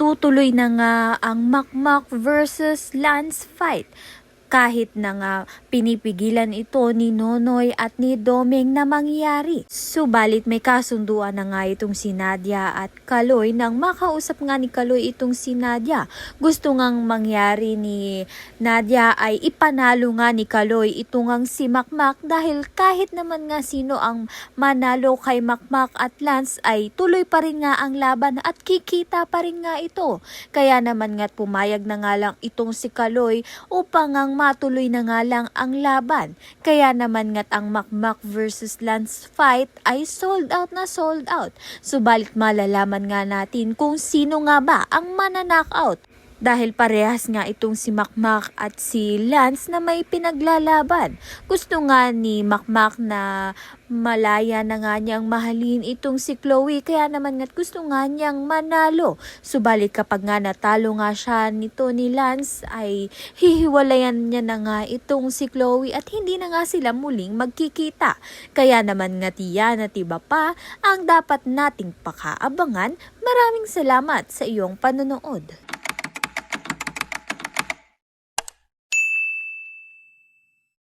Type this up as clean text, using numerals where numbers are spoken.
Tutuloy na nga ang Makmak versus Lance fight. Kahit na nga pinipigilan ito ni Nonoy at ni Domeng na mangyari. Subalit may kasunduan na nga itong si Nadia at Kaloy nang makausap nga ni Kaloy itong si Nadia. Gusto ngang mangyari ni Nadia ay ipanalo nga ni Kaloy ito ngang si Makmak dahil kahit naman nga sino ang manalo kay Makmak at Lance ay tuloy pa rin nga ang laban at kikita pa rin nga ito. Kaya naman nga pumayag na nga lang itong si Kaloy upang ang matuloy na nga lang ang laban. Kaya naman nga't ang Makmak versus Lance fight ay sold out na sold out. Subalit malalaman nga natin kung sino nga ba ang mananockout. Dahil parehas nga itong si Makmak at si Lance na may pinaglalaban. Gusto nga ni Makmak na malaya na nga niyang mahalin itong si Chloe. Kaya naman nga't gusto nga niyang manalo. Subalit kapag nga natalo nga siya nito ni Lance ay hihiwalayan niya na nga itong si Chloe at hindi na nga sila muling magkikita. Kaya naman nga't yan at iba pa ang dapat nating pakaabangan. Maraming salamat sa iyong panonood.